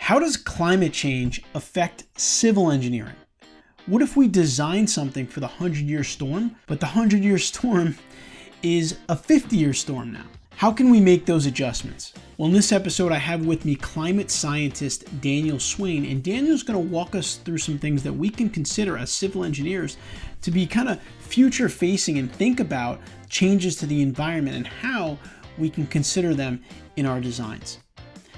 How does climate change affect civil engineering? What if we design something for the 100-year storm, but the 100-year storm is a 50-year storm now? How can we make those adjustments? Well, in this episode, I have with me climate scientist Daniel Swain, and Daniel's going to walk us through some things that we can consider as civil engineers to be kind of future-facing and think about changes to the environment and how we can consider them in our designs.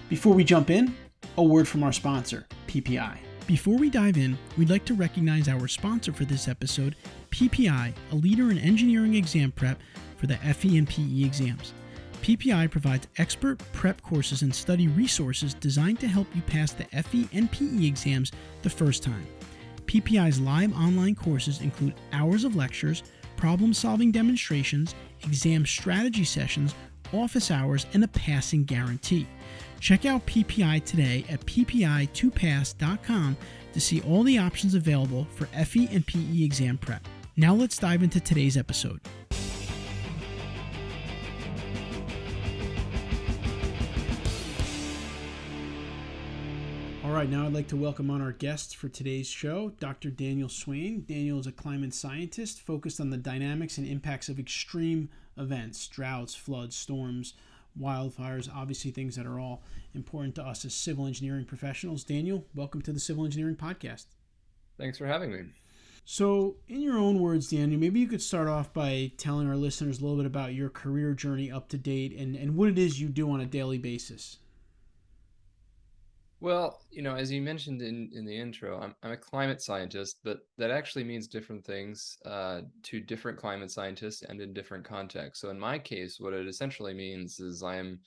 Before we jump in, a word from our sponsor, PPI. Before we dive in, we'd like to recognize our sponsor for this episode, PPI, a leader in engineering exam prep for the FE and PE exams. PPI provides expert prep courses and study resources designed to help you pass the FE and PE exams the first time. PPI's live online courses include hours of lectures, problem-solving demonstrations, exam strategy sessions, office hours, and a passing guarantee. Check out PPI today at ppi2pass.com to see all the options available for FE and PE exam prep. Now let's dive into today's episode. All right, now I'd like to welcome on our guests for today's show, Dr. Daniel Swain. Daniel is a climate scientist focused on the dynamics and impacts of extreme events, droughts, floods, storms, wildfires, obviously things that are all important to us as civil engineering professionals. Daniel, welcome to the Civil Engineering Podcast. Thanks for having me. So, in your own words, Daniel, maybe you could start off by telling our listeners a little bit about your career journey up to date and what it is you do on a daily basis. Well, as you mentioned in the intro, I'm a climate scientist, but that actually means different things to different climate scientists and in different contexts. So in my case, what it essentially means is I'm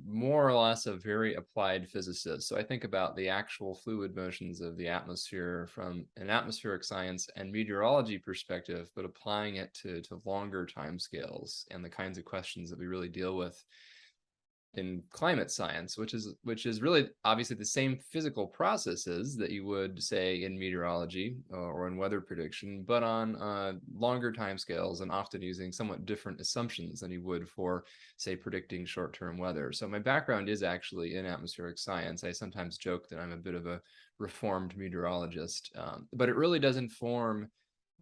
more or less a very applied physicist. So I think about the actual fluid motions of the atmosphere from an atmospheric science and meteorology perspective, but applying it to longer timescales and the kinds of questions that we really deal with in climate science, which is really obviously the same physical processes that you would say in meteorology or in weather prediction, but on longer timescales and often using somewhat different assumptions than you would for, say, predicting short-term weather. So my background is actually in atmospheric science. I sometimes joke that I'm a bit of a reformed meteorologist, but it really does inform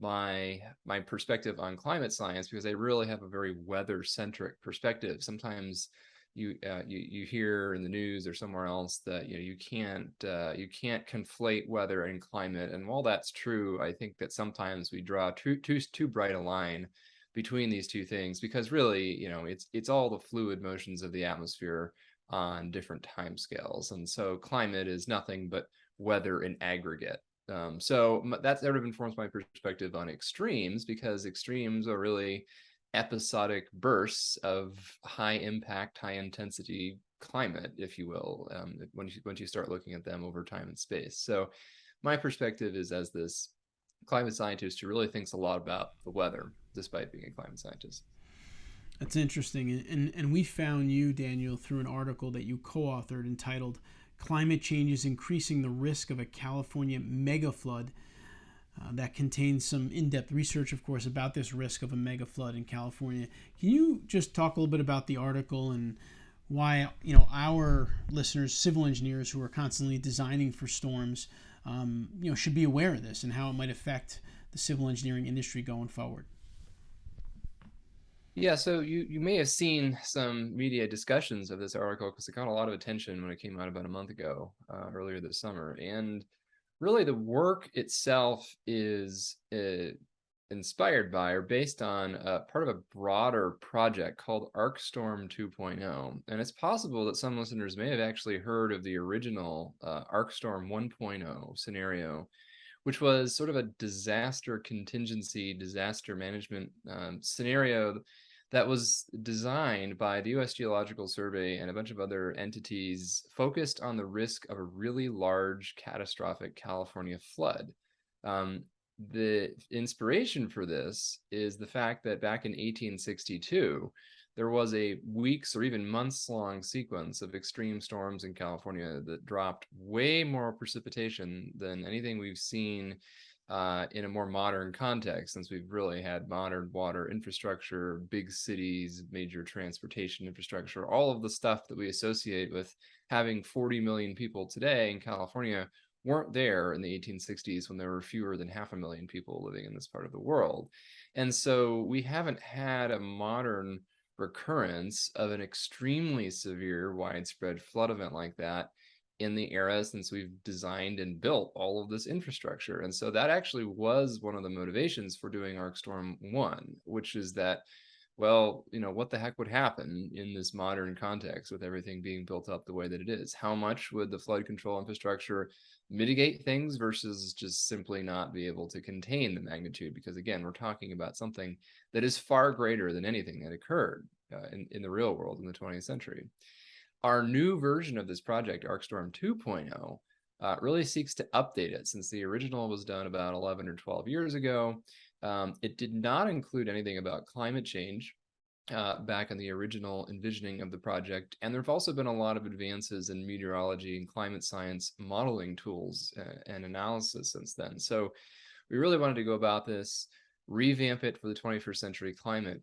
my perspective on climate science because I really have a very weather-centric perspective. Sometimes you hear in the news or somewhere else that you can't conflate weather and climate, and while that's true, I think that sometimes we draw too bright a line between these two things because really it's all the fluid motions of the atmosphere on different timescales, and so climate is nothing but weather in aggregate. So that sort of informs my perspective on extremes because extremes are really episodic bursts of high impact, high intensity climate, if you will, once you start looking at them over time and space. So my perspective is as this climate scientist who really thinks a lot about the weather, despite being a climate scientist. That's interesting. And we found you, Daniel, through an article that you co-authored entitled Climate Change is Increasing the Risk of a California Megaflood. That contains some in-depth research, of course, about this risk of a mega flood in California. Can you just talk a little bit about the article and why, our listeners, civil engineers who are constantly designing for storms, should be aware of this and how it might affect the civil engineering industry going forward? Yeah, so you may have seen some media discussions of this article because it got a lot of attention when it came out about a month ago, earlier this summer. And really, the work itself is inspired by or based on part of a broader project called ArcStorm 2.0. And it's possible that some listeners may have actually heard of the original ArcStorm 1.0 scenario, which was sort of a disaster contingency, disaster management scenario that was designed by the U.S. Geological Survey and a bunch of other entities focused on the risk of a really large catastrophic California flood. The inspiration for this is the fact that back in 1862, there was a weeks or even months long sequence of extreme storms in California that dropped way more precipitation than anything we've seen in a more modern context, since we've really had modern water infrastructure, big cities, major transportation infrastructure, all of the stuff that we associate with having 40 million people today in California weren't there in the 1860s when there were fewer than 500,000 people living in this part of the world. And so we haven't had a modern recurrence of an extremely severe widespread flood event like that in the era since we've designed and built all of this infrastructure. And so that actually was one of the motivations for doing ArcStorm 1, which is that, well, what the heck would happen in this modern context with everything being built up the way that it is? How much would the flood control infrastructure mitigate things versus just simply not be able to contain the magnitude? Because again, we're talking about something that is far greater than anything that occurred in the real world in the 20th century. Our new version of this project, ArcStorm 2.0, really seeks to update it. Since the original was done about 11 or 12 years ago, it did not include anything about climate change back in the original envisioning of the project. And there have also been a lot of advances in meteorology and climate science modeling tools and analysis since then. So we really wanted to go about this, revamp it for the 21st century climate,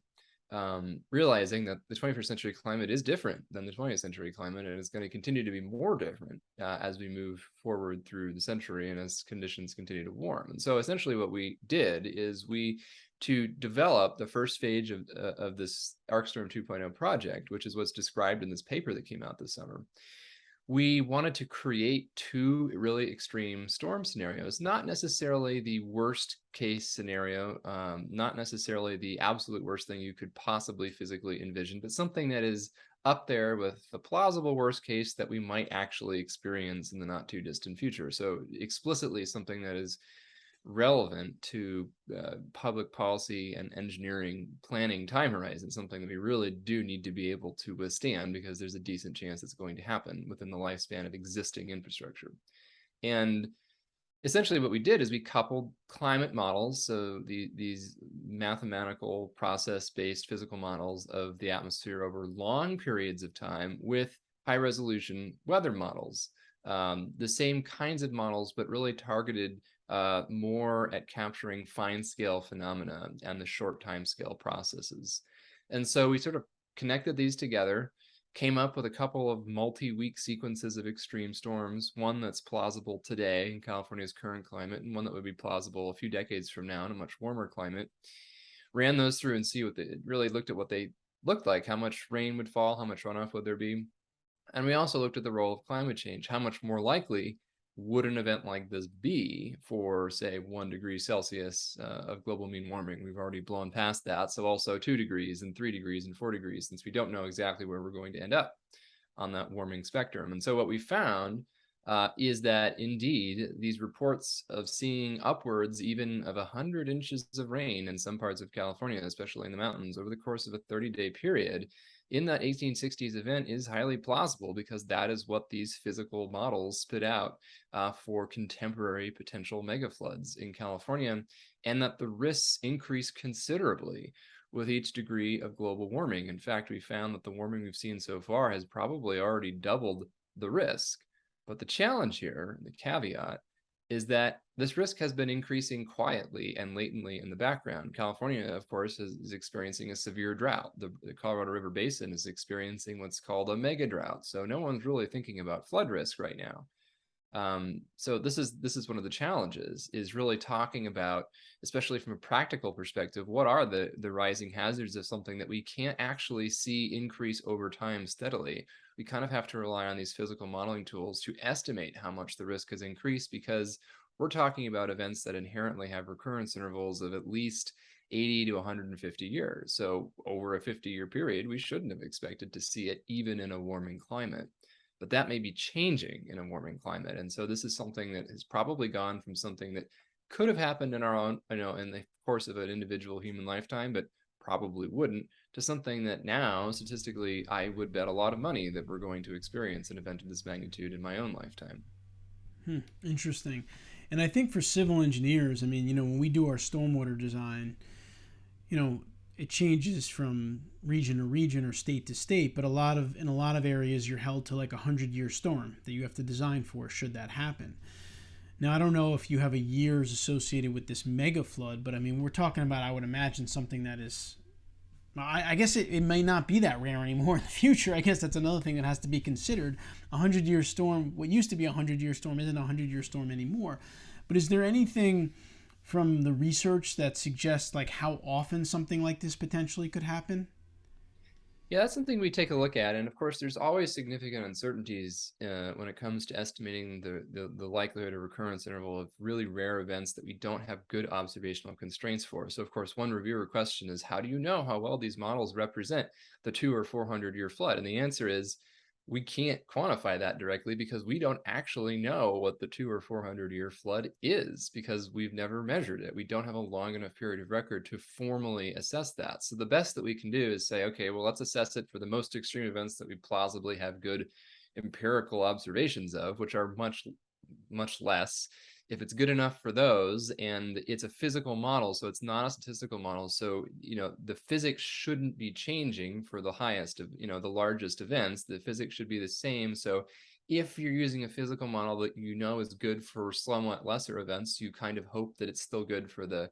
realizing that the 21st century climate is different than the 20th century climate, and it's going to continue to be more different as we move forward through the century and as conditions continue to warm. And so essentially what we did is to develop the first stage of this ArcStorm 2.0 project, which is what's described in this paper that came out this summer. We wanted to create two really extreme storm scenarios, not necessarily the worst case scenario, not necessarily the absolute worst thing you could possibly physically envision, but something that is up there with the plausible worst case that we might actually experience in the not too distant future. So explicitly something that is relevant to public policy and engineering planning time horizon, something that we really do need to be able to withstand because there's a decent chance it's going to happen within the lifespan of existing infrastructure. And essentially what we did is we coupled climate models, so these mathematical process-based physical models of the atmosphere over long periods of time, with high-resolution weather models. The same kinds of models, but really targeted more at capturing fine-scale phenomena and the short time-scale processes. And so we sort of connected these together, came up with a couple of multi-week sequences of extreme storms, one that's plausible today in California's current climate, and one that would be plausible a few decades from now in a much warmer climate. Ran those through and really looked at what they looked like, how much rain would fall, how much runoff would there be. And we also looked at the role of climate change. How much more likely would an event like this be for, say, 1 degree Celsius of global mean warming? We've already blown past that. So also 2 degrees and 3 degrees and 4 degrees, since we don't know exactly where we're going to end up on that warming spectrum. And so what we found is that indeed these reports of seeing upwards even of 100 inches of rain in some parts of California, especially in the mountains, over the course of a 30-day period in that 1860s event is highly plausible, because that is what these physical models spit out for contemporary potential megafloods in California, and that the risks increase considerably with each degree of global warming. In fact, we found that the warming we've seen so far has probably already doubled the risk. But the challenge here, the caveat, is that this risk has been increasing quietly and latently in the background. California, of course, is experiencing a severe drought. The Colorado River Basin is experiencing what's called a mega drought. So no one's really thinking about flood risk right now. So this is one of the challenges, is really talking about, especially from a practical perspective, what are the rising hazards of something that we can't actually see increase over time steadily. We kind of have to rely on these physical modeling tools to estimate how much the risk has increased, because we're talking about events that inherently have recurrence intervals of at least 80 to 150 years. So over a 50-year period, we shouldn't have expected to see it even in a warming climate. But that may be changing in a warming climate. And so this is something that has probably gone from something that could have happened in our own, in the course of an individual human lifetime, but probably wouldn't, to something that now, statistically, I would bet a lot of money that we're going to experience an event of this magnitude in my own lifetime. Interesting. And I think for civil engineers, I mean, when we do our stormwater design, it changes from region to region or state to state, but in a lot of areas you're held to like a 100-year storm that you have to design for should that happen. Now, I don't know if you have a years associated with this mega flood, but I mean, we're talking about, I would imagine, something that is, I guess it may not be that rare anymore in the future. I guess that's another thing that has to be considered. A 100-year storm, what used to be a 100-year storm isn't a 100-year storm anymore. But is there anything from the research that suggests like how often something like this potentially could happen? Yeah, that's something we take a look at, and of course, there's always significant uncertainties when it comes to estimating the likelihood or recurrence interval of really rare events that we don't have good observational constraints for. So, of course, one reviewer question is, how do you know how well these models represent the 200 or 400 year flood? And the answer is, we can't quantify that directly because we don't actually know what the 200 or 400 year flood is because we've never measured it. We don't have a long enough period of record to formally assess that. So the best that we can do is say, okay, well, let's assess it for the most extreme events that we plausibly have good empirical observations of, which are much less. If it's good enough for those, and it's a physical model, so it's not a statistical model, so the physics shouldn't be changing for the highest of the largest events. The physics should be the same. So if you're using a physical model that is good for somewhat lesser events, you kind of hope that it's still good for the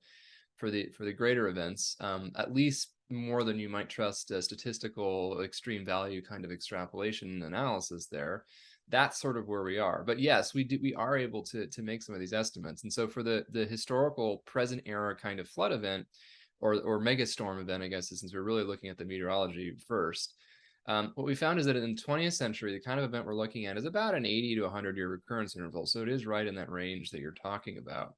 greater events, at least more than you might trust a statistical extreme value kind of extrapolation analysis there. That's sort of where we are. But yes, we are able to make some of these estimates. And so for the historical present era kind of flood event or mega storm event, I guess, since we're really looking at the meteorology first, what we found is that in the 20th century, the kind of event we're looking at is about an 80 to 100 year recurrence interval. So it is right in that range that you're talking about.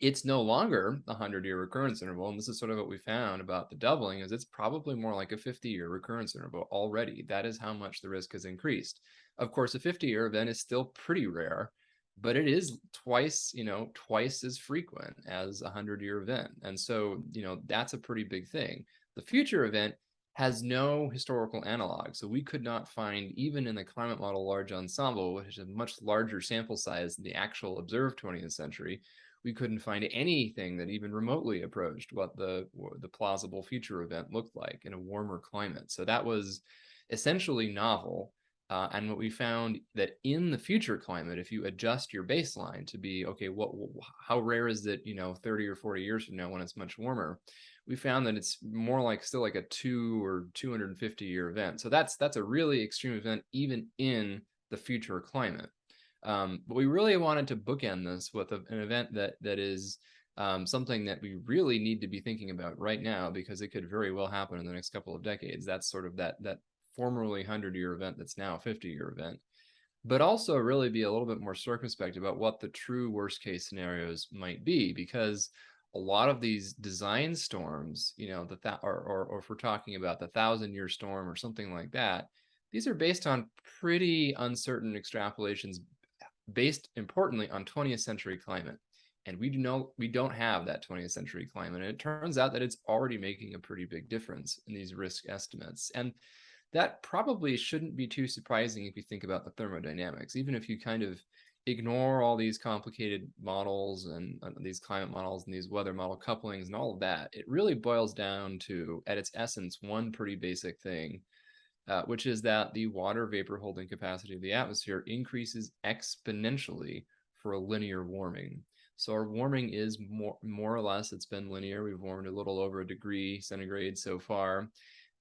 It's no longer a 100-year recurrence interval, and this is sort of what we found about the doubling, is it's probably more like a 50-year recurrence interval already. That is how much the risk has increased. Of course, a 50-year event is still pretty rare, but it is twice as frequent as a 100-year event. And so, that's a pretty big thing. The future event has no historical analog. So we could not find, even in the climate model large ensemble, which is a much larger sample size than the actual observed 20th century, we couldn't find anything that even remotely approached what the plausible future event looked like in a warmer climate. So that was essentially novel. And what we found that in the future climate, if you adjust your baseline to be, okay, how rare is it, 30 or 40 years from now when it's much warmer? We found that it's more like still like a 2 or 250-year event. So that's a really extreme event even in the future climate. But we really wanted to bookend this with an event that is something that we really need to be thinking about right now, because it could very well happen in the next couple of decades. That's sort of that formerly 100-year event that's now a 50-year event, but also really be a little bit more circumspect about what the true worst case scenarios might be, because a lot of these design storms, or if we're talking about the 1,000-year storm or something like that, these are based on pretty uncertain extrapolations based importantly on 20th century climate. And we don't have that 20th century climate. And it turns out that it's already making a pretty big difference in these risk estimates. And that probably shouldn't be too surprising if you think about the thermodynamics. Even if you kind of ignore all these complicated models and these climate models and these weather model couplings and all of that, it really boils down to, at its essence, one pretty basic thing, which is that the water vapor holding capacity of the atmosphere increases exponentially for a linear warming. So our warming is more or less, it's been linear. We've warmed a little over a degree centigrade so far.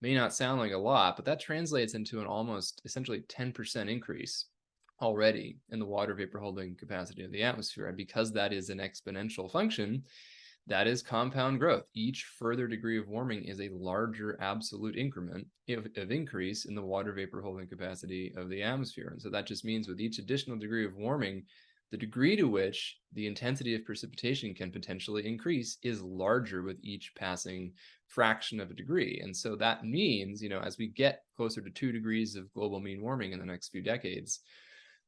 May not sound like a lot, but that translates into an almost essentially 10% increase already in the water vapor holding capacity of the atmosphere. And because that is an exponential function, that is compound growth. Each further degree of warming is a larger absolute increment of increase in the water vapor holding capacity of the atmosphere. And so that just means with each additional degree of warming, the degree to which the intensity of precipitation can potentially increase is larger with each passing fraction of a degree. And so that means, as we get closer to 2 degrees of global mean warming in the next few decades,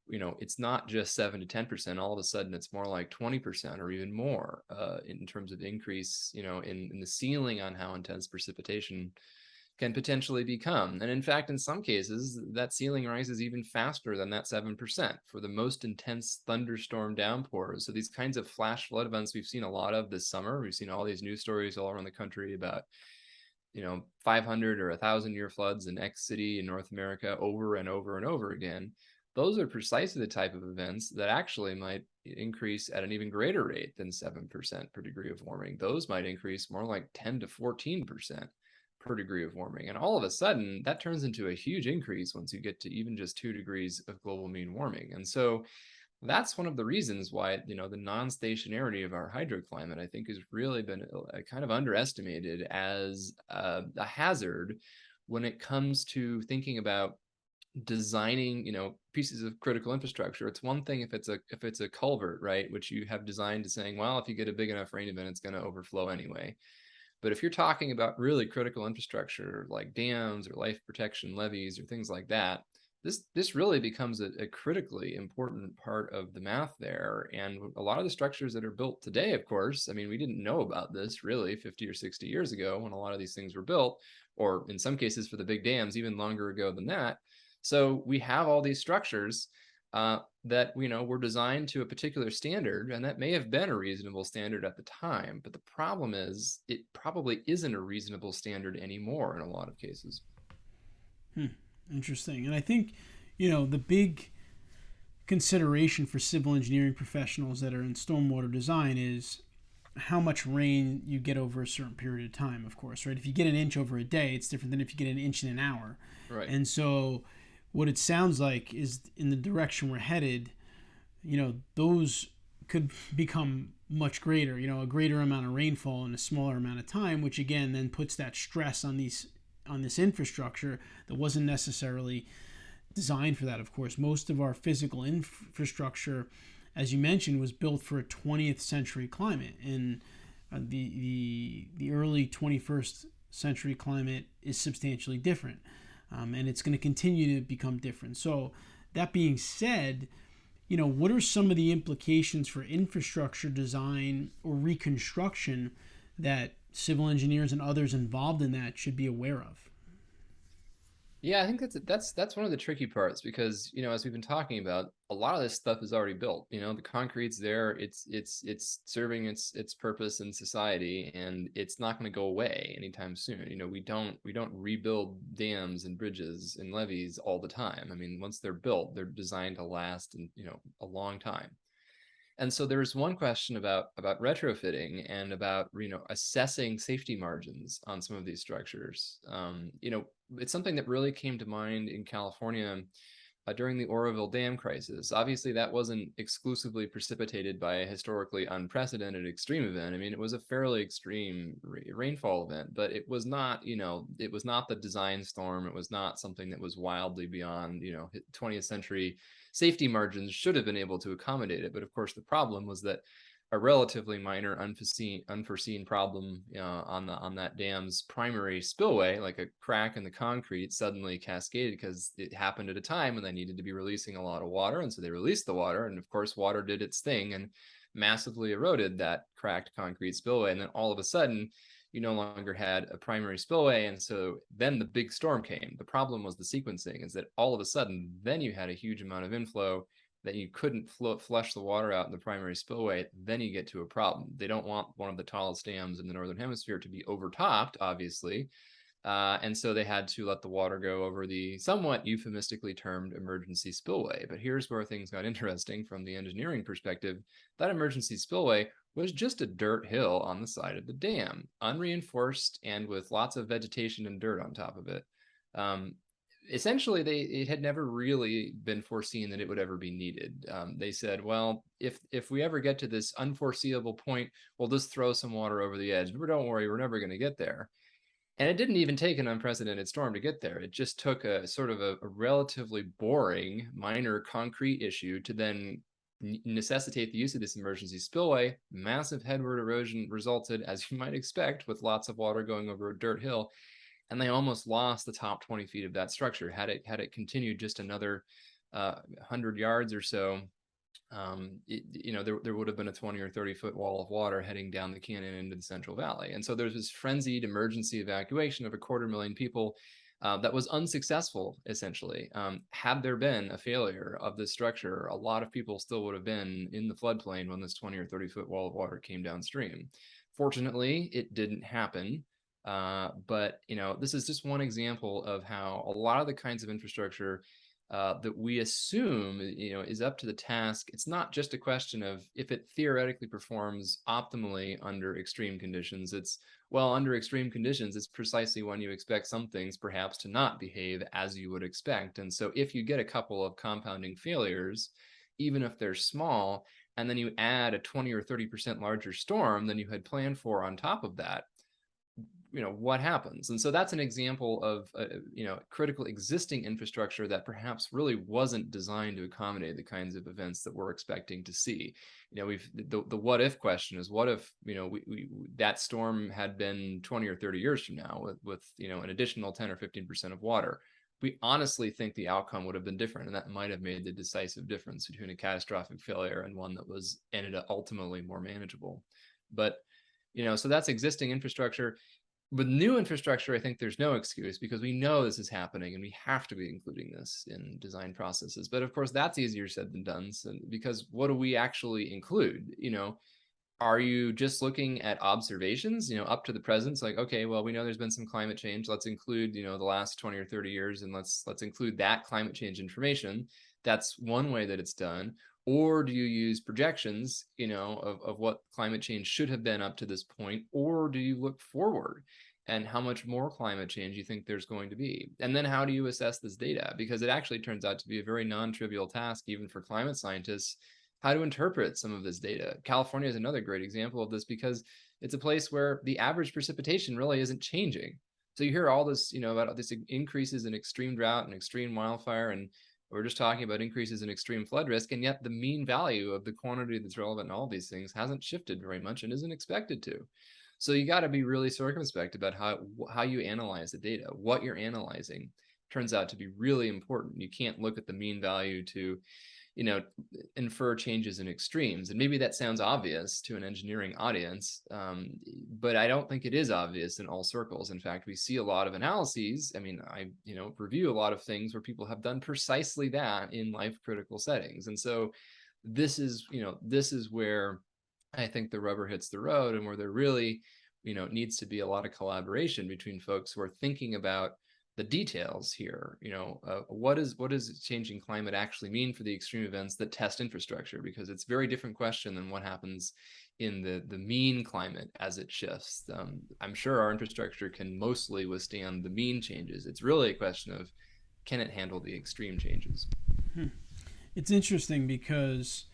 it's not just 7 to 10%. All of a sudden, it's more like 20% or even more in terms of increase, in the ceiling on how intense precipitation can potentially become. And in fact, in some cases, that ceiling rises even faster than that 7% for the most intense thunderstorm downpours. So these kinds of flash flood events we've seen a lot of this summer. We've seen all these news stories all around the country about 500 or 1,000-year floods in X city in North America over and over and over again. those are precisely the type of events that actually might increase at an even greater rate than 7% per degree of warming. Those might increase more like 10 to 14% per degree of warming. And all of a sudden, that turns into a huge increase once you get to even just 2 degrees of global mean warming. And so that's one of the reasons why, the non-stationarity of our hydroclimate, I think, has really been kind of underestimated as a hazard when it comes to thinking about designing, pieces of critical infrastructure. It's one thing if it's a culvert, right, which you have designed to saying, well, if you get a big enough rain event, it's going to overflow anyway. But if you're talking about really critical infrastructure like dams or life protection levees or things like that, this really becomes a critically important part of the math there. And a lot of the structures that are built today, of course, I mean, we didn't know about this really 50 or 60 years ago when a lot of these things were built, or in some cases for the big dams, even longer ago than that. So we have all these structures that were designed to a particular standard, and that may have been a reasonable standard at the time. But the problem is, it probably isn't a reasonable standard anymore in a lot of cases. Interesting. And I think, the big consideration for civil engineering professionals that are in stormwater design is how much rain you get over a certain period of time, of course, right? If you get an inch over a day, it's different than if you get an inch in an hour. Right. And so what it sounds like is in the direction we're headed, those could become much greater, a greater amount of rainfall in a smaller amount of time, which again then puts that stress on this infrastructure that wasn't necessarily designed for that. Of course, most of our physical infrastructure, as you mentioned, was built for a 20th century climate, and the early 21st century climate is substantially different, and it's going to continue to become different. So that being said, what are some of the implications for infrastructure design or reconstruction that civil engineers and others involved in that should be aware of? Yeah, I think that's one of the tricky parts because, as we've been talking about, a lot of this stuff is already built. The concrete's there, it's serving its purpose in society, and it's not going to go away anytime soon. We don't rebuild dams and bridges and levees all the time. I mean, once they're built, they're designed to last, and a long time. And so there's one question about retrofitting and about assessing safety margins on some of these structures. It's something that really came to mind in California during the Oroville Dam crisis. Obviously, that wasn't exclusively precipitated by a historically unprecedented extreme event. I mean, it was a fairly extreme rainfall event, but it was not, it was not the design storm. It was not something that was wildly beyond, 20th century safety margins should have been able to accommodate it. But of course, the problem was that a relatively minor unforeseen problem on that dam's primary spillway, like a crack in the concrete, suddenly cascaded because it happened at a time when they needed to be releasing a lot of water. And so they released the water, and of course water did its thing and massively eroded that cracked concrete spillway. And then all of a sudden you no longer had a primary spillway. And so then the big storm came. The problem was the sequencing, is that all of a sudden then you had a huge amount of inflow that you couldn't flush the water out in the primary spillway. Then you get to a problem. They don't want one of the tallest dams in the Northern Hemisphere to be overtopped, obviously. And so they had to let the water go over the somewhat euphemistically termed emergency spillway. But here's where things got interesting from the engineering perspective. That emergency spillway was just a dirt hill on the side of the dam, unreinforced and with lots of vegetation and dirt on top of it. Essentially, it had never really been foreseen that it would ever be needed. They said, well, if we ever get to this unforeseeable point, we'll just throw some water over the edge. But don't worry, we're never going to get there. And it didn't even take an unprecedented storm to get there. It just took a sort of a relatively boring minor concrete issue to then necessitate the use of this emergency spillway. Massive headward erosion resulted, as you might expect, with lots of water going over a dirt hill. And they almost lost the top 20 feet of that structure. Had it continued just another 100 yards or so, there would have been a 20 or 30-foot wall of water heading down the canyon into the Central Valley. And so there's this frenzied emergency evacuation of 250,000 people that was unsuccessful, essentially. Had there been a failure of this structure, a lot of people still would have been in the floodplain when this 20 or 30-foot wall of water came downstream. Fortunately, it didn't happen. But this is just one example of how a lot of the kinds of infrastructure that we assume, is up to the task. It's not just a question of if it theoretically performs optimally under extreme conditions. It's, well, under extreme conditions, it's precisely when you expect some things perhaps to not behave as you would expect. And so if you get a couple of compounding failures, even if they're small, and then you add a 20 or 30% larger storm than you had planned for on top of that, what happens? And so that's an example of critical existing infrastructure that perhaps really wasn't designed to accommodate the kinds of events that we're expecting to see. We've the what if question is, what if that storm had been 20 or 30 years from now with an additional 10 or 15% of water? We honestly think the outcome would have been different, and that might have made the decisive difference between a catastrophic failure and one that ended up ultimately more manageable. But so that's existing infrastructure. With new infrastructure, I think there's no excuse, because we know this is happening and we have to be including this in design processes. But of course, that's easier said than done, because what do we actually include? Are you just looking at observations, up to the present? It's like, okay, well, we know there's been some climate change. Let's include, the last 20 or 30 years, and let's include that climate change information. That's one way that it's done. Or do you use projections, of what climate change should have been up to this point? Or do you look forward and how much more climate change you think there's going to be? And then how do you assess this data? Because it actually turns out to be a very non-trivial task, even for climate scientists, how to interpret some of this data. California is another great example of this, because it's a place where the average precipitation really isn't changing. So you hear all this, about this increases in extreme drought and extreme wildfire, and we're just talking about increases in extreme flood risk, and yet the mean value of the quantity that's relevant in all these things hasn't shifted very much and isn't expected to. So you got to be really circumspect about how you analyze the data. What you're analyzing turns out to be really important. You can't look at the mean value to infer changes in extremes. And maybe that sounds obvious to an engineering audience, but I don't think it is obvious in all circles. In fact, we see a lot of analyses. I mean, I review a lot of things where people have done precisely that in life critical settings. And so this is where I think the rubber hits the road, and where there really needs to be a lot of collaboration between folks who are thinking about the details here. What does changing climate actually mean for the extreme events that test infrastructure? Because it's a very different question than what happens in the mean climate as it shifts. I'm sure our infrastructure can mostly withstand the mean changes. It's really a question of, can it handle the extreme changes? It's interesting because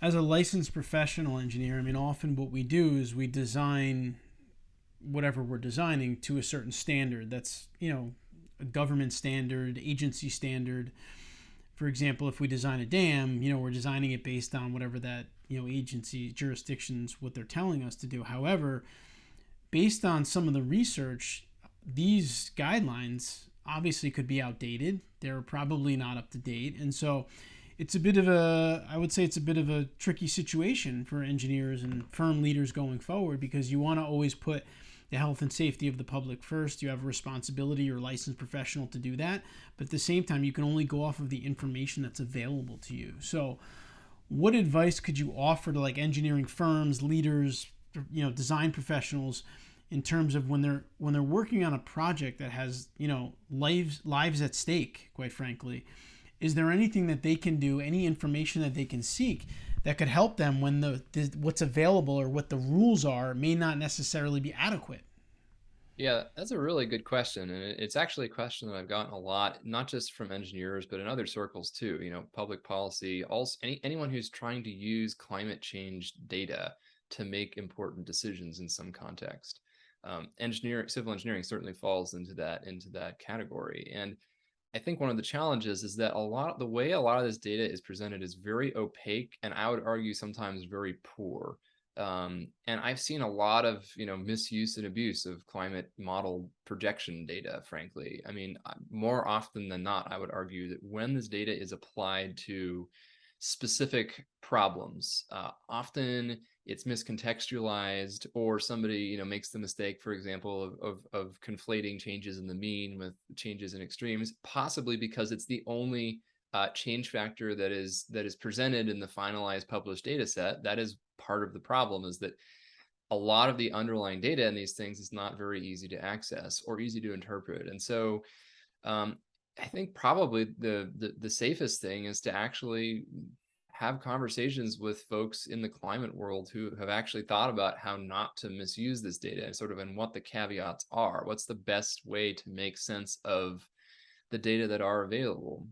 as a licensed professional engineer, I mean, often what we do is we design whatever we're designing to a certain standard that's, a government standard, agency standard. For example, if we design a dam, we're designing it based on whatever that, agency, jurisdictions, what they're telling us to do. However, based on some of the research, these guidelines obviously could be outdated. They're probably not up to date. And so it's a bit of a tricky situation for engineers and firm leaders going forward, because you want to always put the health and safety of the public first. You have a responsibility, you're a licensed professional to do that. But at the same time, you can only go off of the information that's available to you. So what advice could you offer to engineering firms, leaders, design professionals, in terms of when they're working on a project that has, lives at stake, quite frankly? Is there anything that they can do, any information that they can seek that could help them when what's available or what the rules are may not necessarily be adequate? Yeah, that's a really good question. And it's actually a question that I've gotten a lot, not just from engineers, but in other circles too, public policy, also anyone who's trying to use climate change data to make important decisions in some context. Civil engineering certainly falls into that category. And I think one of the challenges is that the way a lot of this data is presented is very opaque, and I would argue sometimes very poor. And I've seen a lot of misuse and abuse of climate model projection data, frankly. I mean, more often than not, I would argue that when this data is applied to specific problems, often it's miscontextualized, or somebody makes the mistake, for example, of conflating changes in the mean with changes in extremes, possibly because it's the only change factor that is presented in the finalized published data set. That is part of the problem, is that a lot of the underlying data in these things is not very easy to access or easy to interpret. And so I think probably the safest thing is to actually have conversations with folks in the climate world who have actually thought about how not to misuse this data and sort of and what the caveats are. What's the best way to make sense of the data that are available,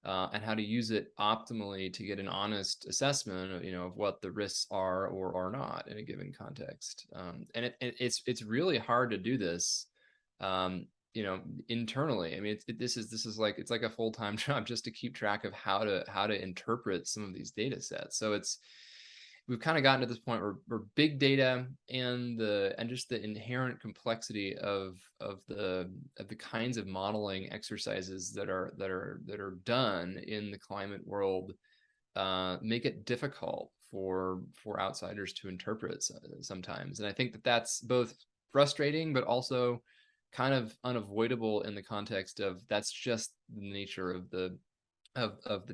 and how to use it optimally to get an honest assessment of, of what the risks are or are not in a given context. And it's really hard to do this, um, internally. I mean, this is like it's like a full-time job just to keep track of how to interpret some of these data sets. So we've kind of gotten to this point where big data and just the inherent complexity of the kinds of modeling exercises that are done in the climate world make it difficult for outsiders to interpret sometimes. And I think that that's both frustrating, but also kind of unavoidable in the context of that's just the nature of the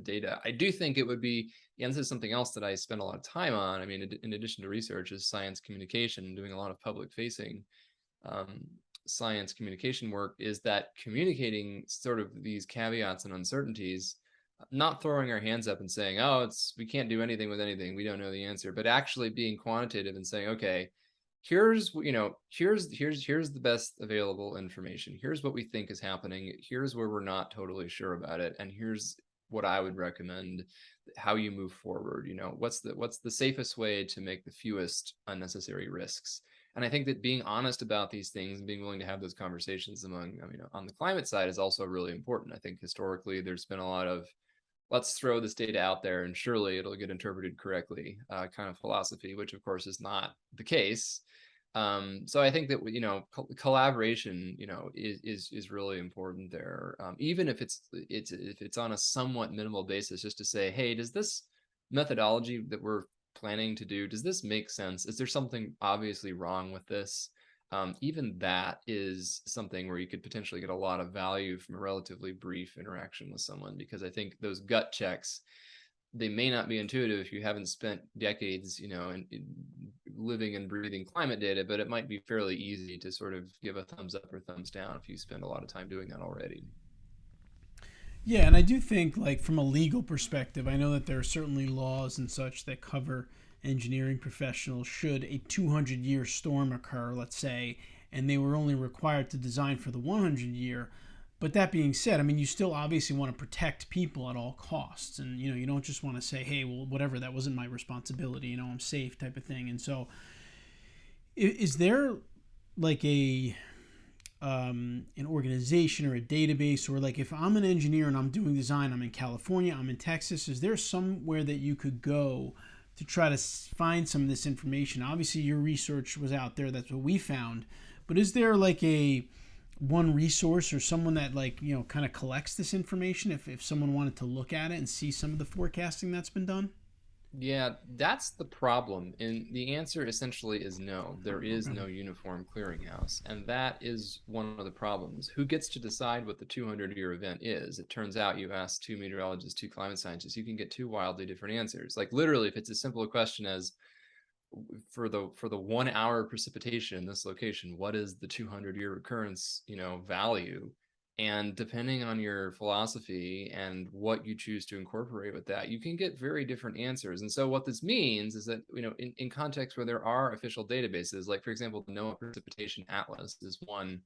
data. I do think it would be, and this is something else that I spend a lot of time on. I mean, in addition to research, is science communication, doing a lot of public facing science communication work, is that communicating sort of these caveats and uncertainties, not throwing our hands up and saying, oh, we can't do anything with anything, we don't know the answer, but actually being quantitative and saying, okay, here's the best available information, here's what we think is happening, here's where we're not totally sure about it, and here's what I would recommend how you move forward. What's the safest way to make the fewest unnecessary risks. And I think that being honest about these things and being willing to have those conversations on the climate side is also really important. I think historically there's been a lot of let's throw this data out there and surely it'll get interpreted correctly kind of philosophy, which of course is not the case. So I think that collaboration is really important there, even if it's on a somewhat minimal basis, just to say, hey, does this methodology that we're planning to do, does this make sense? Is there something obviously wrong with this? Even that is something where you could potentially get a lot of value from a relatively brief interaction with someone, because I think those gut checks, they may not be intuitive if you haven't spent decades, in living and breathing climate data, but it might be fairly easy to sort of give a thumbs up or thumbs down if you spend a lot of time doing that already. Yeah, and I do think, like, from a legal perspective, I know that there are certainly laws and such that cover engineering professionals should a 200-year storm occur, let's say, and they were only required to design for the 100-year. But that being said, I mean, you still obviously want to protect people at all costs. And, you don't just want to say, hey, well, whatever, that wasn't my responsibility, I'm safe type of thing. And so is there like an organization or a database, or like if I'm an engineer and I'm doing design, I'm in California, I'm in Texas, is there somewhere that you could go to try to find some of this information? Obviously, your research was out there. That's what we found. But is there like one resource or someone that kind of collects this information if someone wanted to look at it and see some of the forecasting that's been done? Yeah, that's the problem. And the answer essentially is no. There is no uniform clearinghouse. And that is one of the problems. Who gets to decide what the 200-year event is? It turns out you ask two meteorologists, two climate scientists, you can get two wildly different answers. Like literally, if it's as simple a question as for the 1 hour precipitation in this location, what is the 200-year recurrence, value? And depending on your philosophy and what you choose to incorporate with that, you can get very different answers. And so what this means is that, in contexts where there are official databases, like for example, the NOAA Precipitation Atlas is one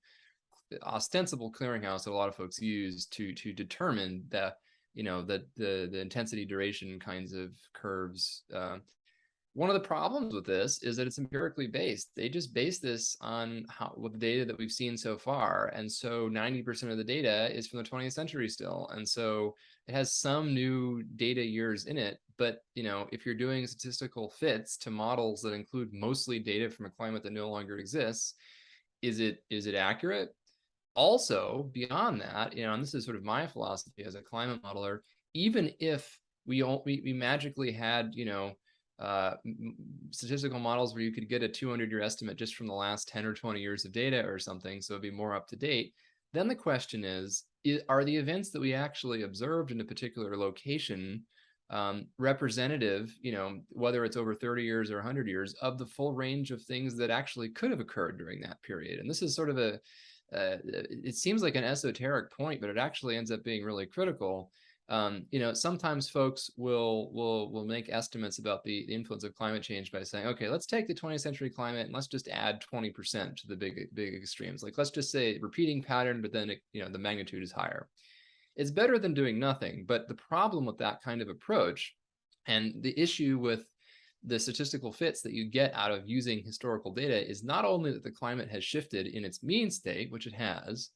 ostensible clearinghouse that a lot of folks use to determine the intensity duration kinds of curves. One of the problems with this is that it's empirically based. They just base this on with the data that we've seen so far. And so 90% of the data is from the 20th century still. And so it has some new data years in it. But, if you're doing statistical fits to models that include mostly data from a climate that no longer exists, is it accurate? Also, beyond that, and this is sort of my philosophy as a climate modeler, even if we magically had, statistical models where you could get a 200-year estimate just from the last 10 or 20 years of data or something, so it'd be more up to date, then the question is are the events that we actually observed in a particular location representative, whether it's over 30 years or 100 years, of the full range of things that actually could have occurred during that period? And this is sort of it seems like an esoteric point, but it actually ends up being really critical. Sometimes folks will make estimates about the influence of climate change by saying, okay, let's take the 20th century climate and let's just add 20% to the big extremes. Like, let's just say repeating pattern, but then the magnitude is higher. It's better than doing nothing. But the problem with that kind of approach, and the issue with the statistical fits that you get out of using historical data, is not only that the climate has shifted in its mean state, which it has,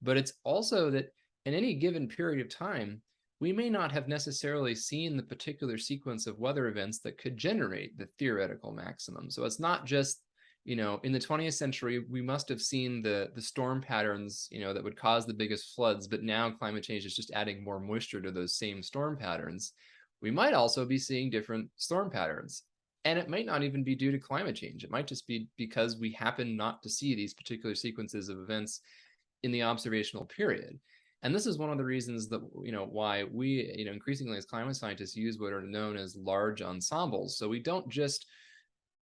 but it's also that in any given period of time, we may not have necessarily seen the particular sequence of weather events that could generate the theoretical maximum. So it's not just, in the 20th century, we must have seen the storm patterns, that would cause the biggest floods, but now climate change is just adding more moisture to those same storm patterns. We might also be seeing different storm patterns. And it might not even be due to climate change. It might just be because we happen not to see these particular sequences of events in the observational period. And this is one of the reasons that, why we, increasingly as climate scientists use what are known as large ensembles. So we don't just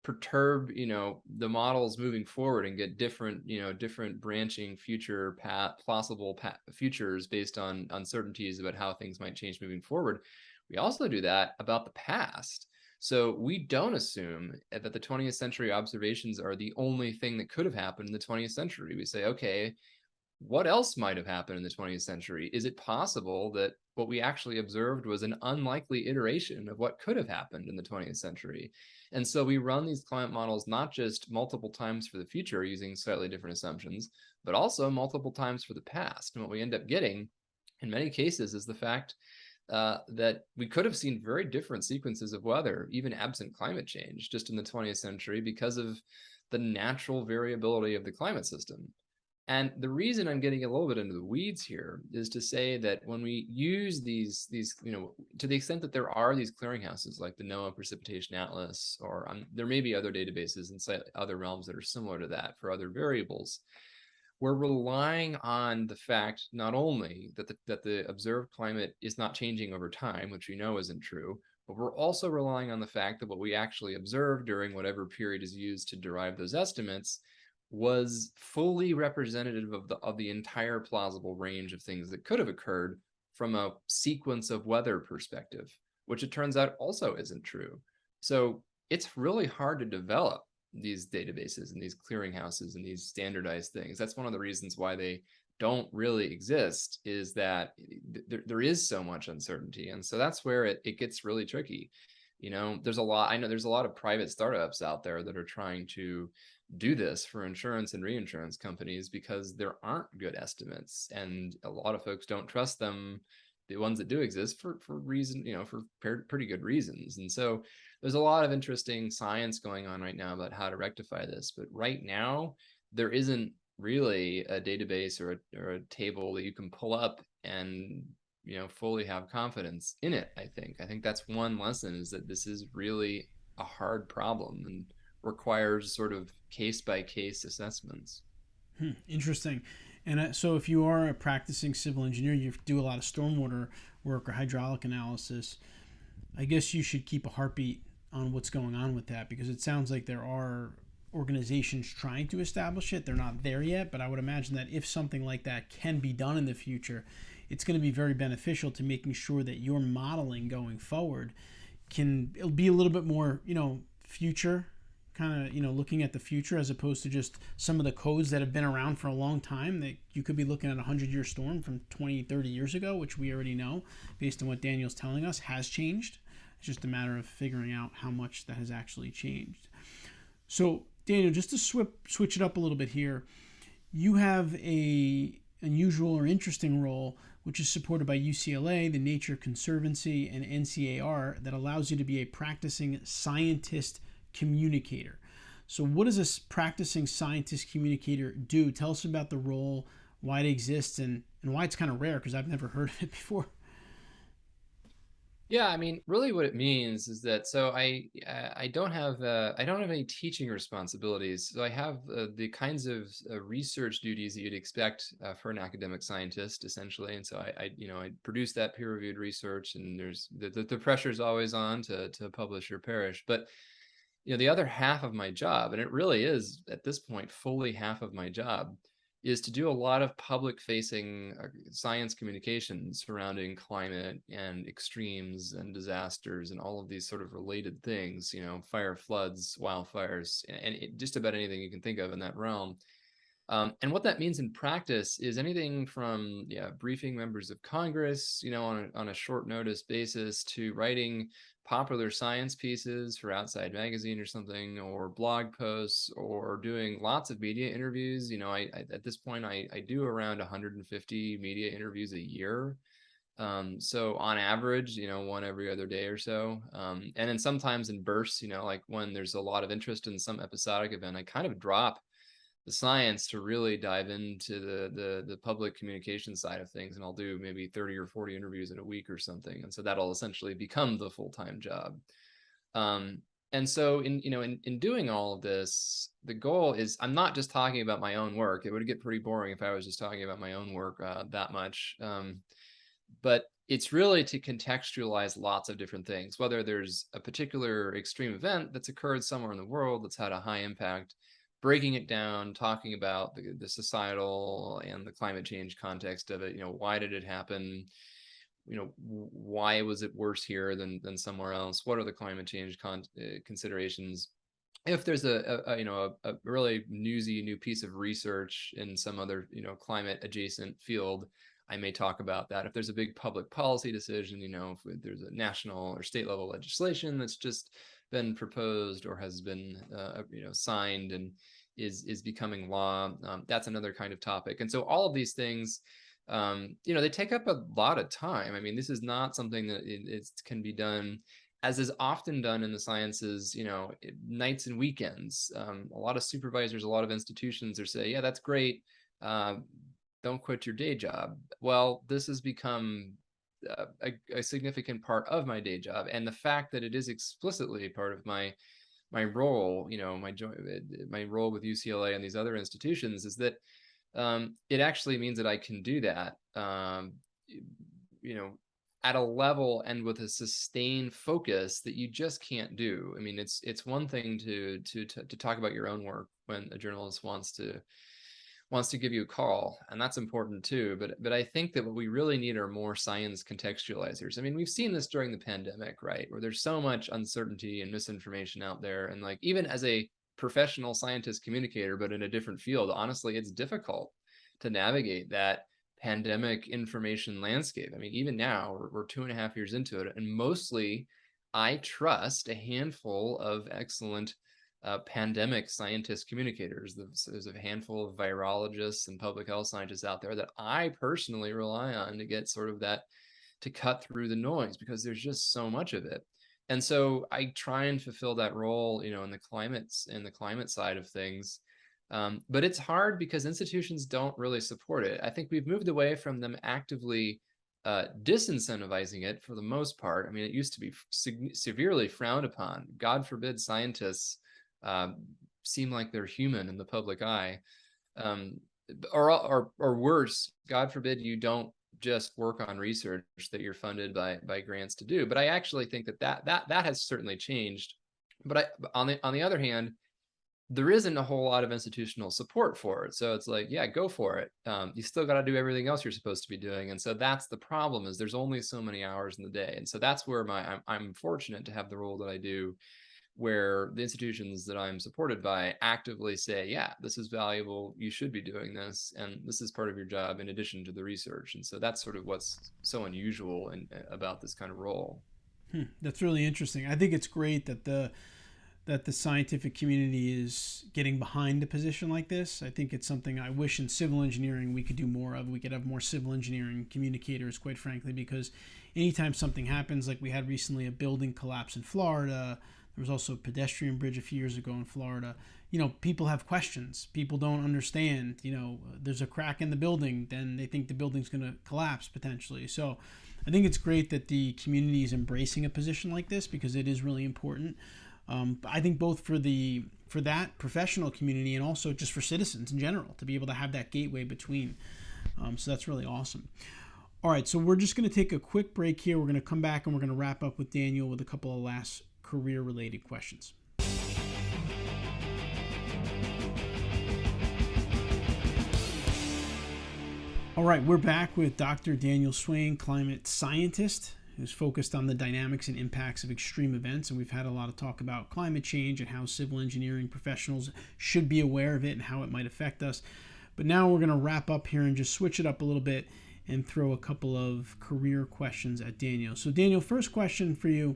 perturb, the models moving forward and get different branching future plausible futures based on uncertainties about how things might change moving forward. We also do that about the past. So we don't assume that the 20th century observations are the only thing that could have happened in the 20th century. We say, okay, what else might have happened in the 20th century? Is it possible that what we actually observed was an unlikely iteration of what could have happened in the 20th century? And so we run these climate models not just multiple times for the future using slightly different assumptions, but also multiple times for the past. And what we end up getting in many cases is the fact that we could have seen very different sequences of weather, even absent climate change, just in the 20th century because of the natural variability of the climate system. And the reason I'm getting a little bit into the weeds here is to say that when we use these, to the extent that there are these clearinghouses like the NOAA Precipitation Atlas, or there may be other databases in other realms that are similar to that for other variables, we're relying on the fact not only that the observed climate is not changing over time, which we know isn't true, but we're also relying on the fact that what we actually observed during whatever period is used to derive those estimates was fully representative of the entire plausible range of things that could have occurred from a sequence of weather perspective, which it turns out also isn't true. So it's really hard to develop these databases and these clearinghouses and these standardized things. That's one of the reasons why they don't really exist, is that there is so much uncertainty. And so that's where it gets really tricky. I know there's a lot of private startups out there that are trying to do this for insurance and reinsurance companies because there aren't good estimates, and a lot of folks don't trust them, the ones that do exist, for reason, for pretty good reasons. And so there's a lot of interesting science going on right now about how to rectify this, but right now there isn't really a database or a table that you can pull up and fully have confidence in it. I think that's one lesson, is that this is really a hard problem and requires sort of case-by-case assessments. Interesting. And so if you are a practicing civil engineer, you do a lot of stormwater work or hydraulic analysis, I guess you should keep a heartbeat on what's going on with that, because it sounds like there are organizations trying to establish it. They're not there yet, but I would imagine that if something like that can be done in the future, it's going to be very beneficial to making sure that your modeling going forward it'll be a little bit more, future kind of, looking at the future, as opposed to just some of the codes that have been around for a long time, that you could be looking at a 100-year storm from 20, 30 years ago, which we already know, based on what Daniel's telling us, has changed. It's just a matter of figuring out how much that has actually changed. So, Daniel, just to switch it up a little bit here, you have a unusual or interesting role, which is supported by UCLA, the Nature Conservancy, and NCAR, that allows you to be a practicing Scientist-Communicator. So what does a practicing Scientist-Communicator do? Tell us about the role, why it exists, and why it's kind of rare, because I've never heard of it before. Yeah, I mean, really what it means is that, so I don't have any teaching responsibilities. So I have the kinds of research duties that you'd expect for an academic scientist, essentially. And so I produce that peer-reviewed research, and there's the pressure's always on to publish or perish. But the other half of my job, and it really is at this point fully half of my job, is to do a lot of public facing science communication surrounding climate and extremes and disasters and all of these sort of related things, fire, floods, wildfires, and just about anything you can think of in that realm. And what that means in practice is anything from briefing members of Congress, on a short notice basis, to writing popular science pieces for Outside Magazine or something, or blog posts, or doing lots of media interviews. I at this point I do around 150 media interviews a year. So on average, one every other day or so. And then sometimes in bursts, like when there's a lot of interest in some episodic event, I kind of drop the science to really dive into the public communication side of things, and I'll do maybe 30 or 40 interviews in a week or something, and so that'll essentially become the full-time job. And so in doing all of this, the goal is I'm not just talking about my own work. It would get pretty boring if I was just talking about my own work that much. But it's really to contextualize lots of different things, whether there's a particular extreme event that's occurred somewhere in the world that's had a high impact, breaking it down, talking about the societal and the climate change context of it. Why did it happen? Why was it worse here than somewhere else? What are the climate change considerations? If there's a really newsy new piece of research in some other climate adjacent field, I may talk about that. If there's a big public policy decision, if there's a national or state level legislation that's just been proposed or has been signed and is becoming law, that's another kind of topic. And so all of these things, they take up a lot of time. I mean, this is not something that it can be done, as is often done in the sciences, nights and weekends. A lot of supervisors, a lot of institutions are saying, yeah, that's great, don't quit your day job. Well, this has become a significant part of my day job, and the fact that it is explicitly part of my role, my role with UCLA and these other institutions, is that it actually means that I can do that, at a level and with a sustained focus that you just can't do. I mean, it's one thing to talk about your own work when a journalist wants to give you a call, and that's important too. But I think that what we really need are more science contextualizers. I mean, we've seen this during the pandemic, right? Where there's so much uncertainty and misinformation out there. And like, even as a professional scientist communicator, but in a different field, honestly, it's difficult to navigate that pandemic information landscape. I mean, even now we're 2.5 years into it, and mostly I trust a handful of excellent pandemic scientist communicators. There's a handful of virologists and public health scientists out there that I personally rely on to get sort of that, to cut through the noise, because there's just so much of it. And so I try and fulfill that role, in the climate side of things. But it's hard because institutions don't really support it. I think we've moved away from them actively disincentivizing it for the most part. I mean, it used to be severely frowned upon. God forbid scientists seem like they're human in the public eye, or worse, God forbid you don't just work on research that you're funded by grants to do. But I actually think that has certainly changed. But on the other hand, there isn't a whole lot of institutional support for it. So it's like, yeah, go for it. You still got to do everything else you're supposed to be doing. And so that's the problem, is there's only so many hours in the day. And so that's where I'm fortunate to have the role that I do, where the institutions that I'm supported by actively say, yeah, this is valuable, you should be doing this, and this is part of your job in addition to the research. And so that's sort of what's so unusual about this kind of role. That's really interesting. I think it's great that the scientific community is getting behind a position like this. I think it's something I wish in civil engineering we could do more of. We could have more civil engineering communicators, quite frankly, because anytime something happens, like we had recently a building collapse in Florida, there was also a pedestrian bridge a few years ago in Florida. People have questions. People don't understand. There's a crack in the building, then they think the building's going to collapse potentially. So I think it's great that the community is embracing a position like this, because it is really important. I think both for that professional community and also just for citizens in general, to be able to have that gateway between. So that's really awesome. All right, so we're just going to take a quick break here. We're going to come back and we're going to wrap up with Daniel with a couple of last career-related questions. All right, we're back with Dr. Daniel Swain, climate scientist, who's focused on the dynamics and impacts of extreme events. And we've had a lot of talk about climate change and how civil engineering professionals should be aware of it and how it might affect us. But now we're going to wrap up here and just switch it up a little bit and throw a couple of career questions at Daniel. So, Daniel, first question for you.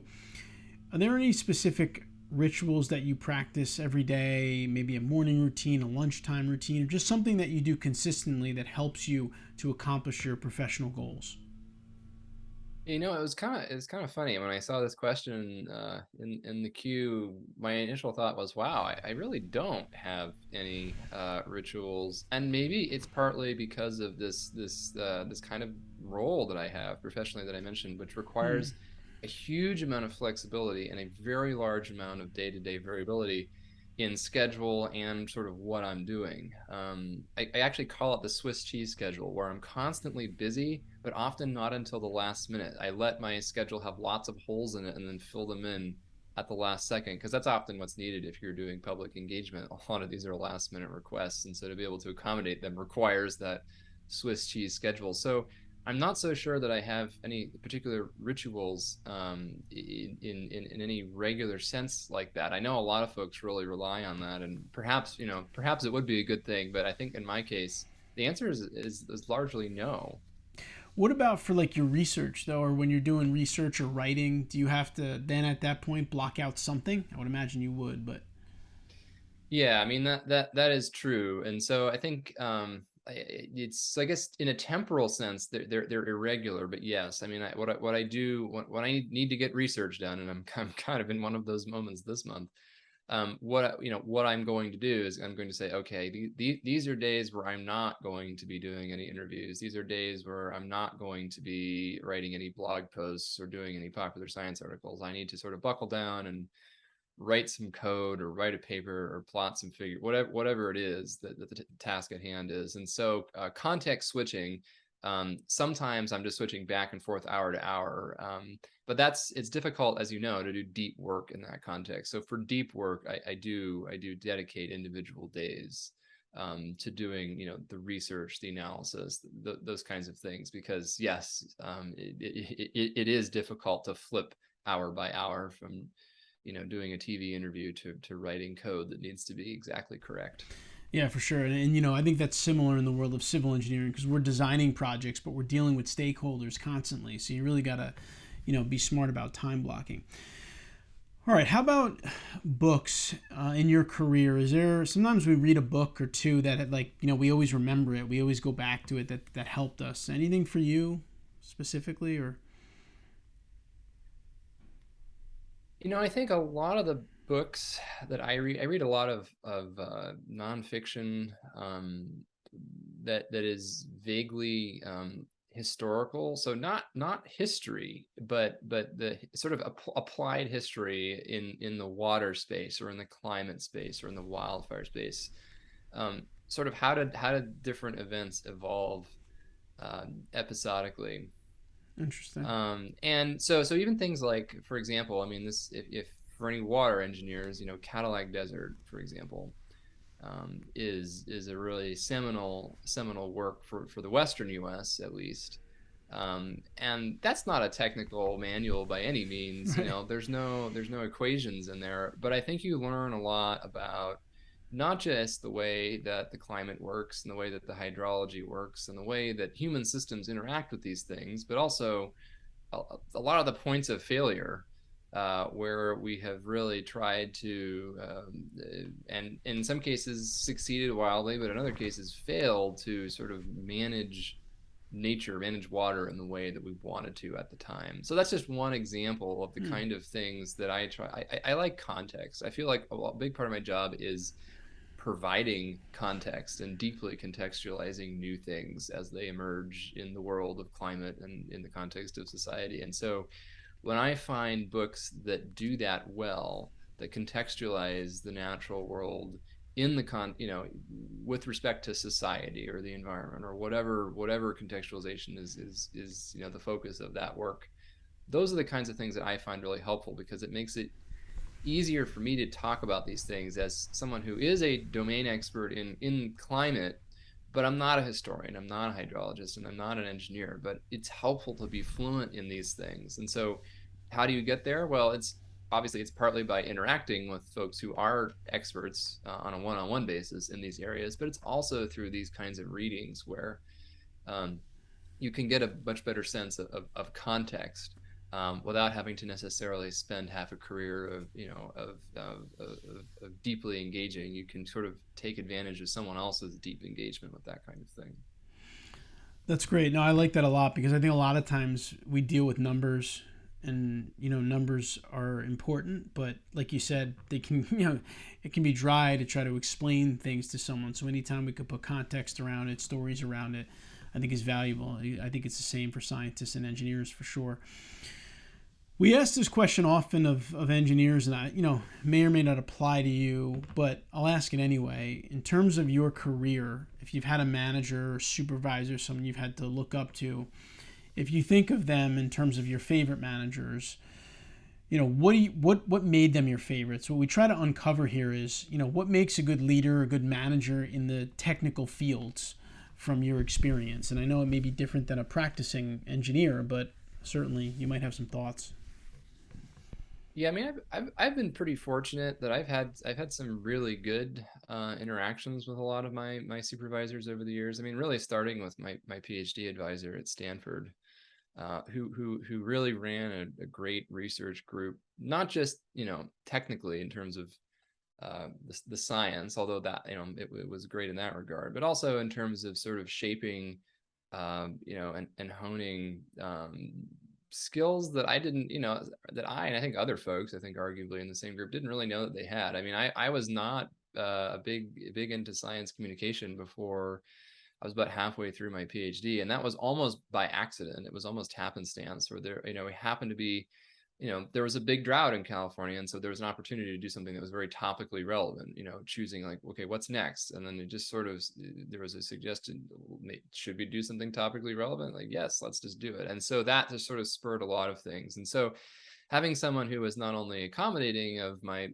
Are there any specific rituals that you practice every day, maybe a morning routine, a lunchtime routine, or just something that you do consistently that helps you to accomplish your professional goals? It was kind of funny when I saw this question in the queue. My initial thought was, "Wow, I really don't have any rituals," and maybe it's partly because of this kind of role that I have professionally that I mentioned, which requires a huge amount of flexibility and a very large amount of day-to-day variability in schedule and sort of what I'm doing. I actually call it the Swiss cheese schedule, where I'm constantly busy, but often not until the last minute. I let my schedule have lots of holes in it and then fill them in at the last second, because that's often what's needed if you're doing public engagement. A lot of these are last minute requests, and so to be able to accommodate them requires that Swiss cheese schedule. So I'm not so sure that I have any particular rituals in any regular sense like that. I know a lot of folks really rely on that, and perhaps it would be a good thing. But I think in my case, the answer is largely no. What about for like your research though, or when you're doing research or writing, do you have to then at that point block out something? I would imagine you would, but Yeah, I mean that is true, and so I think it's, I guess, in a temporal sense they're irregular, but yes, I mean what I do when I need to get research done, and I'm kind of in one of those moments this month. What I'm going to do is I'm going to say, okay, these are days where I'm not going to be doing any interviews. These are days where I'm not going to be writing any blog posts or doing any popular science articles. I need to sort of buckle down and write some code or write a paper or plot some figure, whatever it is that the task at hand is. And so context switching, sometimes I'm just switching back and forth hour to hour, but it's difficult, as you know, to do deep work in that context. So for deep work, I do dedicate individual days to doing, the research, the analysis, those kinds of things, because yes, it is difficult to flip hour by hour from doing a TV interview to writing code that needs to be exactly correct. yeah, for sure. And I think that's similar in the world of civil engineering because we're designing projects, but we're dealing with stakeholders constantly. So you really got to, be smart about time blocking. All right, how about books in your career? Is there sometimes we read a book or two that we always remember it, we always go back to it that helped us. Anything for you specifically, or? I think a lot of the books that I read a lot of nonfiction that is vaguely historical. So not history, but the sort of applied history in the water space or in the climate space or in the wildfire space. Sort of how did different events evolve episodically. Interesting. And so even things like, for example, I mean, this if for any water engineers, Cadillac Desert, for example, is a really seminal work for the Western U.S. at least. And that's not a technical manual by any means. Right. There's no equations in there, but I think you learn a lot about not just the way that the climate works and the way that the hydrology works and the way that human systems interact with these things, but also a lot of the points of failure where we have really tried to, and in some cases succeeded wildly, but in other cases failed to sort of manage water in the way that we wanted to at the time. So that's just one example of the kind of things that I try. I like context. I feel like a big part of my job is providing context and deeply contextualizing new things as they emerge in the world of climate and in the context of society. And so when I find books that do that well, that contextualize the natural world in the with respect to society or the environment or whatever contextualization is the focus of that work, those are the kinds of things that I find really helpful, because it makes it easier for me to talk about these things as someone who is a domain expert in climate, but I'm not a historian, I'm not a hydrologist, and I'm not an engineer, but it's helpful to be fluent in these things. And so how do you get there? Well, it's obviously it's partly by interacting with folks who are experts on a one-on-one basis in these areas, but it's also through these kinds of readings where um, you can get a much better sense of context without having to necessarily spend half a career of of deeply engaging. You can sort of take advantage of someone else's deep engagement with that kind of thing. That's great. No, I like that a lot because I think a lot of times we deal with numbers, and numbers are important, but like you said, they can it can be dry to try to explain things to someone. So anytime we could put context around it, stories around it, I think is valuable. I think it's the same for scientists and engineers for sure. We ask this question often of engineers, and I may or may not apply to you, but I'll ask it anyway. In terms of your career, if you've had a manager or supervisor, someone you've had to look up to, if you think of them in terms of your favorite managers, what made them your favorites? What we try to uncover here is, what makes a good leader, a good manager in the technical fields from your experience. And I know it may be different than a practicing engineer, but certainly you might have some thoughts. Yeah, I mean, I've been pretty fortunate that I've had some really good interactions with a lot of my supervisors over the years. I mean, really starting with my PhD advisor at Stanford, who really ran a great research group, not just technically in terms of the science, although that it was great in that regard, but also in terms of sort of shaping and honing skills that I didn't, that and I think other folks, I think arguably in the same group, didn't really know that they had. I mean, I was not a big into science communication before I was about halfway through my PhD, and that was almost by accident. It was almost happenstance, where we happened to be, there was a big drought in California, and so there was an opportunity to do something that was very topically relevant. Choosing like, okay, what's next, and then it just sort of there was a suggestion: should we do something topically relevant? Like, yes, let's just do it. And so that just sort of spurred a lot of things. And so having someone who was not only accommodating of my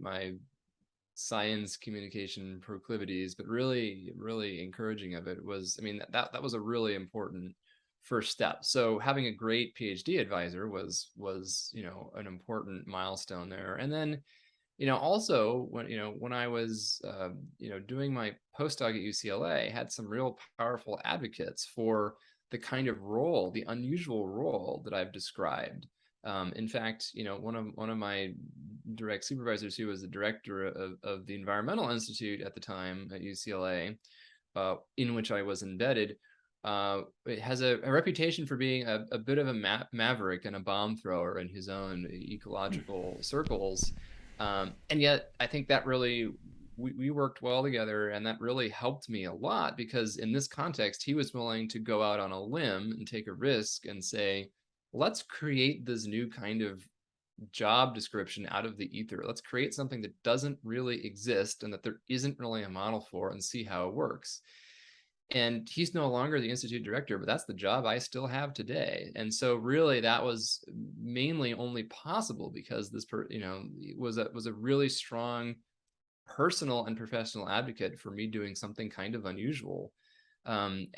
science communication proclivities, but really, really encouraging of it was, I mean, that was a really important first step. So having a great PhD advisor was an important milestone there. And then also when I was doing my postdoc at UCLA, I had some real powerful advocates for the kind of role, the unusual role that I've described. In fact, one of my direct supervisors, who was the director of the Environmental Institute at the time at UCLA, in which I was embedded, it has a reputation for being a bit of a maverick and a bomb thrower in his own ecological circles. And yet I think that really, we worked well together, and that really helped me a lot, because in this context, he was willing to go out on a limb and take a risk and say, let's create this new kind of job description out of the ether. Let's create something that doesn't really exist and that there isn't really a model for, and see how it works. And he's no longer the institute director, but that's the job I still have today. And so really that was mainly only possible because this was a really strong personal and professional advocate for me doing something kind of unusual. And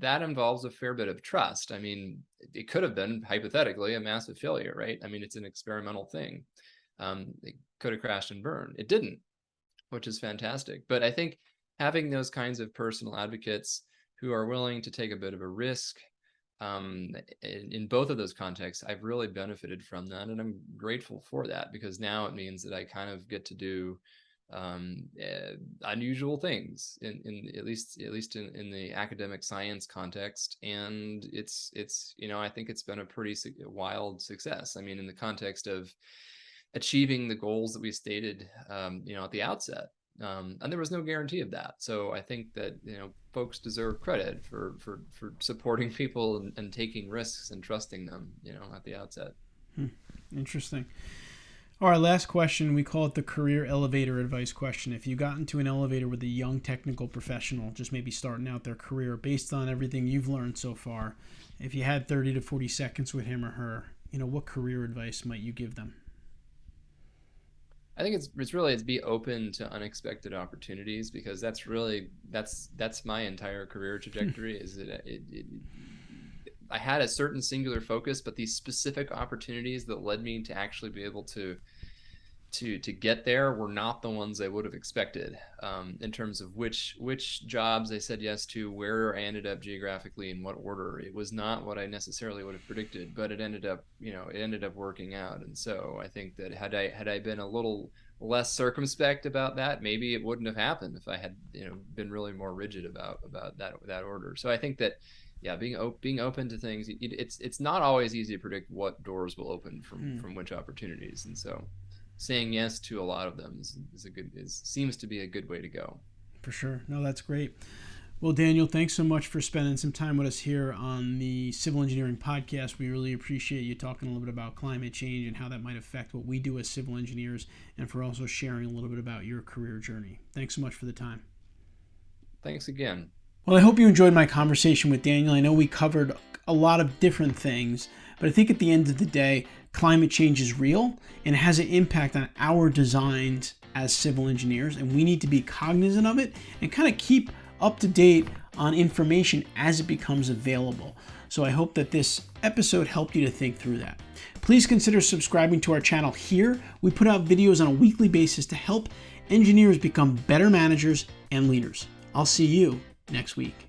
that involves a fair bit of trust. I mean, it could have been hypothetically a massive failure, right? I mean, it's an experimental thing. It could have crashed and burned. It didn't, which is fantastic. But I think having those kinds of personal advocates who are willing to take a bit of a risk in both of those contexts, I've really benefited from that, and I'm grateful for that, because now it means that I kind of get to do unusual things in at least in the academic science context. And it's I think it's been a pretty wild success. I mean, in the context of achieving the goals that we stated at the outset. And there was no guarantee of that. So I think that folks deserve credit for supporting people and taking risks and trusting them at the outset. Interesting. All right, last question. We call it the career elevator advice question. If you got into an elevator with a young technical professional, just maybe starting out their career, based on everything you've learned so far, if you had 30 to 40 seconds with him or her, what career advice might you give them? I think it's be open to unexpected opportunities, because that's my entire career trajectory. Is that I had a certain singular focus, but these specific opportunities that led me to actually be able to get there were not the ones I would have expected, in terms of which jobs I said yes to, where I ended up geographically, in what order. It was not what I necessarily would have predicted, but it ended up working out. And so I think that had I been a little less circumspect about that, maybe it wouldn't have happened if I had been really more rigid about that order. So I think that, yeah, being open to things, it's not always easy to predict what doors will open from which opportunities. And so saying yes to a lot of them seems to be a good way to go. For sure. No, that's great. Well, Daniel, thanks so much for spending some time with us here on the Civil Engineering Podcast. We really appreciate you talking a little bit about climate change and how that might affect what we do as civil engineers, and for also sharing a little bit about your career journey. Thanks so much for the time. Thanks again. Well, I hope you enjoyed my conversation with Daniel. I know we covered a lot of different things, but I think at the end of the day, climate change is real and it has an impact on our designs as civil engineers, and we need to be cognizant of it and kind of keep up to date on information as it becomes available. So I hope that this episode helped you to think through that. Please consider subscribing to our channel here. We put out videos on a weekly basis to help engineers become better managers and leaders. I'll see you next week.